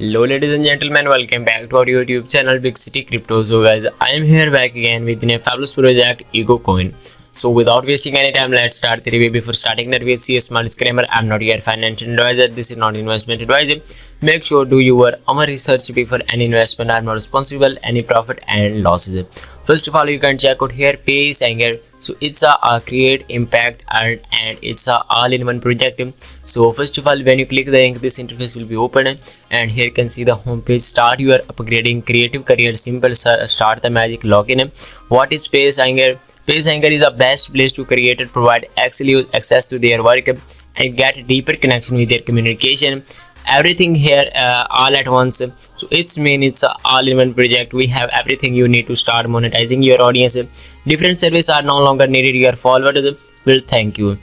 Hello ladies and gentlemen, welcome back to our YouTube channel Big City Crypto. So guys, I am here back again with a fabulous project EgoCoin. So without wasting any time, let's start the review. Before starting that, we see a small disclaimer. I'm not your financial advisor. This is not investment advisor. Make sure do your own research before any investment. I'm not responsible any profit and losses. First of all, you can check out here PaySanger. So it's a create, impact, and it's a all-in-one project. So first of all, when you click the link, this interface will be open, and here you can see the home page. Start your upgrading creative career. Simple. Start the magic. Login. What is PaySanger? PaySanger is the best place to create and provide exclusive access to their work and get a deeper connection with their communication. Everything here all at once. So it's a all-in-one project. We have everything you need to start monetizing your audience. Different services are no longer needed. Your followers will thank you.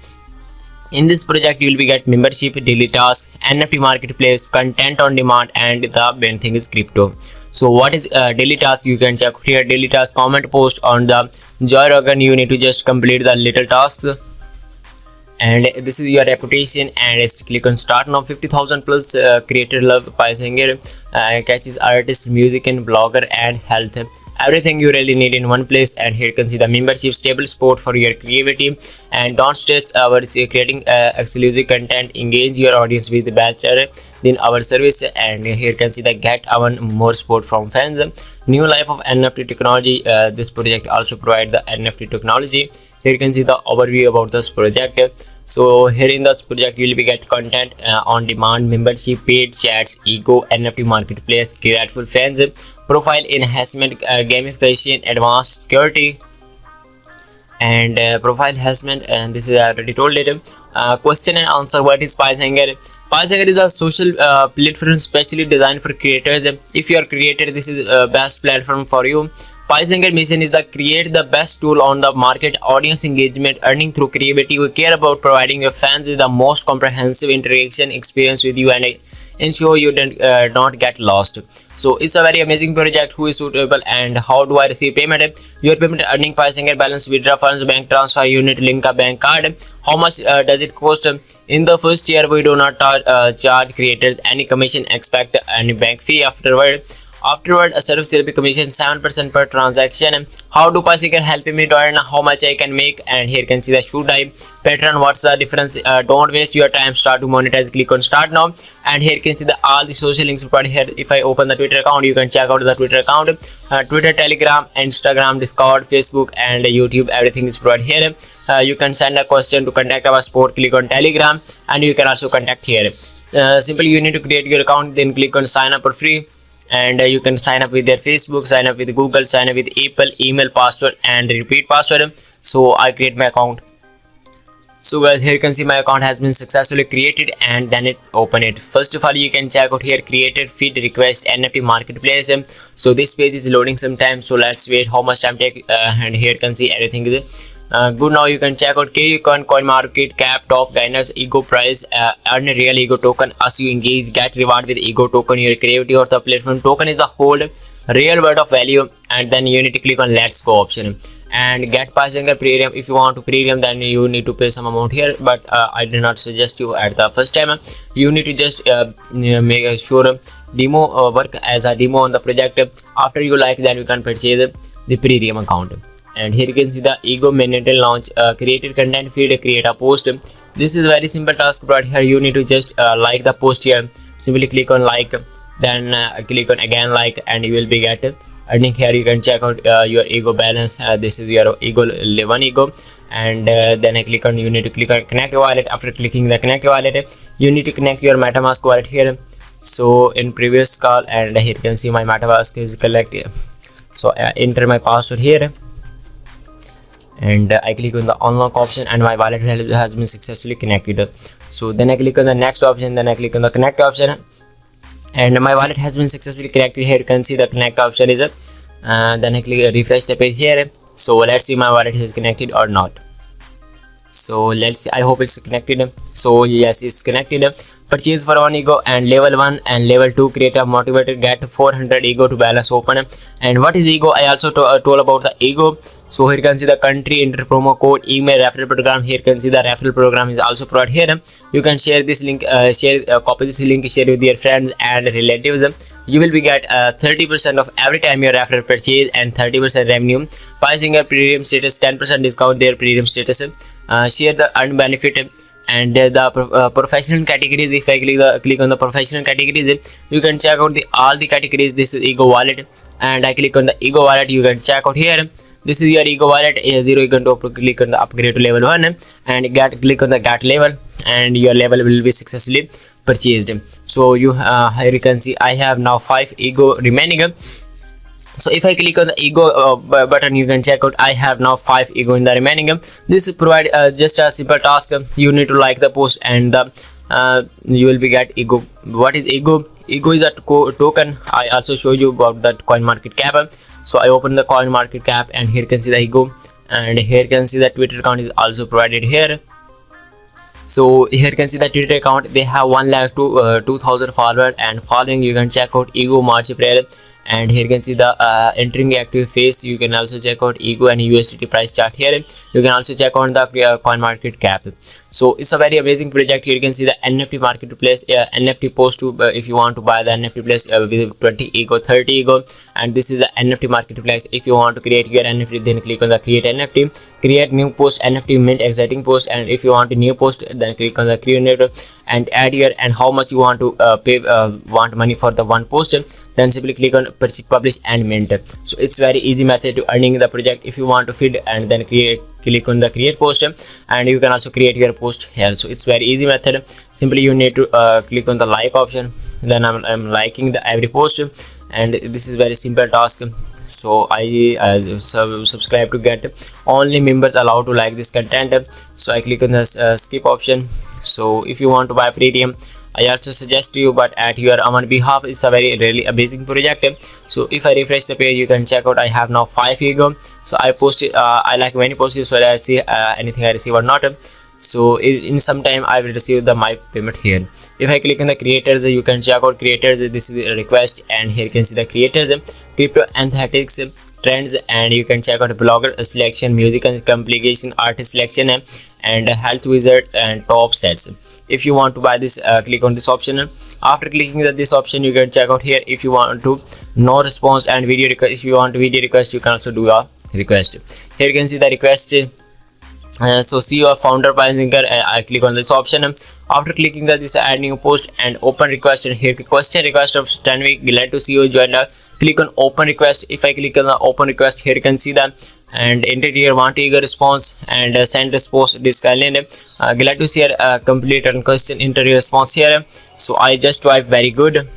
In this project, you will be get membership, daily task, NFT marketplace, content on demand, and the main thing is crypto. So what is daily task? You can check here. Daily task, comment post on the Joe Rogan. You need to just complete the little tasks. And this is your reputation, and just click on start now. 50,000 plus creator love PaySanger catches artist, music, and blogger and health. Everything you really need in one place. And here you can see the membership, stable support for your creativity, and don't stress our creating exclusive content. Engage your audience with better than our service. And here you can see the get even more support from fans. New life of NFT technology. This project also provide the NFT technology. Here you can see the overview about this project. So here in this project, you will be get content on demand, membership, paid chats, ego, NFT marketplace, grateful fans, profile enhancement, gamification, advanced security, and profile enhancement. And this is I already told it. Question and answer. What is PaySanger? PaySanger is a social platform specially designed for creators. If you are creator, this is best platform for you. PaySanger mission is to create the best tool on the market, audience engagement, earning through creativity. We care about providing your fans with the most comprehensive interaction experience with you and ensure you don't get lost. So it's a very amazing project. Who is suitable and how do I receive payment? Your payment earning PaySanger balance, withdraw funds, bank transfer, unit link a bank card. How much does it cost? In the first year, we do not charge creators any commission, expect any bank fee afterward. Afterward, a service will be commission 7% per transaction. How do PaySanger help me to earn? How much I can make? And here you can see the should I pattern. What's the difference? Don't waste your time. Start to monetize. Click on start now. And here you can see all the social links provided here. If I open the Twitter account, you can check out the Twitter account. Twitter, Telegram, Instagram, Discord, Facebook, and YouTube. Everything is provided here. You can send a question to contact our support. Click on Telegram, and you can also contact here. Simply, you need to create your account. Then click on sign up for free. And you can sign up with their Facebook, sign up with Google, sign up with Apple, email, password, and repeat password. So I create my account. So guys, here you can see my account has been successfully created, and then it open it. First of all, you can check out here created feed request NFT marketplace. So this page is loading sometimes, so let's wait how much time take. And here you can see everything is good. Now you can check out KuCoin, coin market cap, top gainers, ego price, earn a real ego token as you engage, get reward with ego token. Your creativity or the platform token is the whole real world of value. And then you need to click on let's go option and get PaySanger premium. If you want to premium, then you need to pay some amount here, but I do not suggest you at the first time. You need to just make sure demo work as a demo on the project. After you like, then you can purchase the premium account. And here you can see the ego maintain launch, created content feed, create a post. This is a very simple task, but here you need to just like the post here. Simply click on like, then click on again like, and you will be get earning. Here you can check out your ego balance. This is your ego, one ego. And then I click on, you need to click on connect wallet. After clicking the connect wallet, you need to connect your MetaMask wallet here. So in previous call, and here you can see my MetaMask is connected. So I enter my password here. And I click on the unlock option, and my wallet has been successfully connected. So then I click on the next option, then I click on the connect option, and my wallet has been successfully connected. Here you can see the connect option is then I click refresh the page here. So let's see my wallet is connected or not. So let's see, I hope it's connected. So yes, it's connected. Purchase for 1 ego and level 1 and level 2 create a motivator, get 400 ego to balance open. And what is ego? I also told about the ego. So here you can see the country, enter promo code, email, referral program. Here you can see the referral program is also provided here. You can share this link, copy this link, share with your friends and relatives. You will be get 30% of every time your referral purchase and 30% revenue. Pricing your premium status, 10% discount their premium status. Share the earned benefit and the professional categories. If I click on the professional categories, you can check out all the categories. This is ego wallet, and I click on the ego wallet. You can check out here. This is your ego wallet. 0 you can click on the upgrade to level 1 and click on the get level, and your level will be successfully purchased. So here you can see I have now 5 ego remaining. So if I click on the ego button, you can check out I have now 5 ego in the remaining. This provide just a simple task. You need to like the post, and you will be get ego. What is ego? Ego is a token. I also show you about that coin market cap. So I open the coin market cap, and here you can see the ego, and here you can see the Twitter account is also provided here. So here you can see the Twitter account. They have 1,02,000 followers and following. You can check out ego March April. And here you can see the entering active phase. You can also check out ego and USDT price chart here. You can also check on the coin market cap. So it's a very amazing project. Here you can see the NFT marketplace, NFT post to if you want to buy the NFT place with 20 ego, 30 ego, and this is the NFT marketplace. If you want to create your NFT, then click on the create NFT, create new post, NFT mint exciting post, and if you want a new post, then click on the create and add your and how much you want to pay want money for the one post. Then simply click on publish and mint. So it's very easy method to earning the project. If you want to feed and then click on the create post, and you can also create your post here. So it's very easy method. Simply you need to click on the like option. Then I'm liking the every post, and this is very simple task. So I subscribe to get only members allowed to like this content. So I click on the skip option. So if you want to buy premium, I also suggest you, but at your own behalf. It's a very really amazing project. So if I refresh the page, you can check out I have now 5 ego. So I posted I like many posts, so I see anything I receive or not. So in some time I will receive the my payment here. If I click on the creators, you can check out creators. This is a request, and here you can see the creators, crypto analytics, trends, and you can check out blogger selection, music and complication, artist selection, and health wizard and top sets. If you want to buy this, click on this option. After clicking this option, you can check out here. If you want to no response and video request, if you want video request, you can also do a request. Here you can see the request. So see your founder pricing. I click on this option. After clicking this add new post and open request, and here question request of Stanwick, glad to see you join us. Click on open request. If I click on the open request, here you can see that and enter your want eager response and send response this kind. Glad to see your complete and question enter your response here. So I just type very good.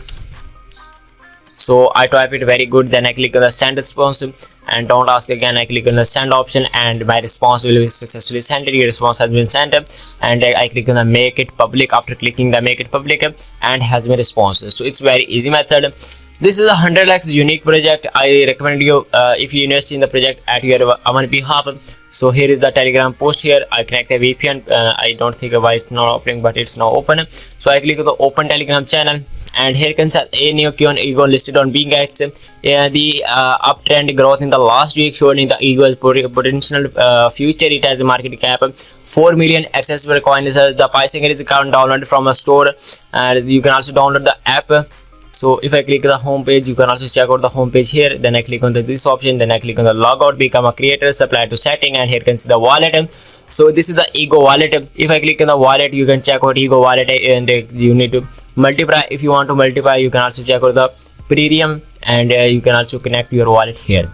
So I type it very good, then I click on the send response, and don't ask again. I click on the send option, and my response will be successfully sent. Your response has been sent, and I click on the make it public. After clicking the make it public, and has my response. So it's very easy method. This is a 100x unique project. I recommend you if you invest in the project at your own behalf. So here is the Telegram post here. I connect the VPN. I don't think why it's not opening, but it's now open. So I click on the open Telegram channel, and here can say a new Q ego listed on BingX. The uptrend growth in the last week showing the ego potential future. It has a market cap 4 million accessible coins. The pricing is account downloaded from a store, and you can also download the app. So if I click the home page, you can also check out the home page here. Then I click on this option, then I click on the logout, become a creator, supply to setting, and here you can see the wallet. So this is the ego wallet. If I click on the wallet, you can check out ego wallet, and you need to multiply. If you want to multiply, you can also check out the premium, and you can also connect your wallet here.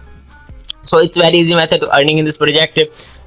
So it's very easy method to earning in this project.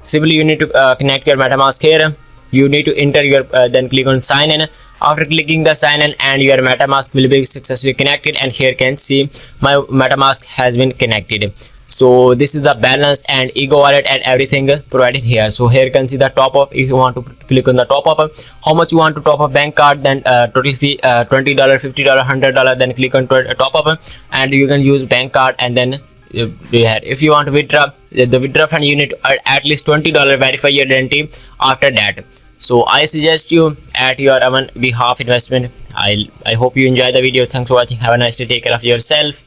Simply you need to connect your MetaMask here. You need to enter your then click on sign in. After clicking the sign in, and your MetaMask will be successfully connected, and here can see my MetaMask has been connected. So this is the balance and ego wallet and everything provided here. So here you can see the top up. If you want to click on the top up, how much you want to top up bank card, then total fee $20, $50, $100, then click on top up, and you can use bank card, and then If you want to withdraw the withdraw fund, you need to at least $20 verify your identity after that. So I suggest you at your own behalf investment. I hope you enjoy the video. Thanks for watching. Have a nice day. Take care of yourself.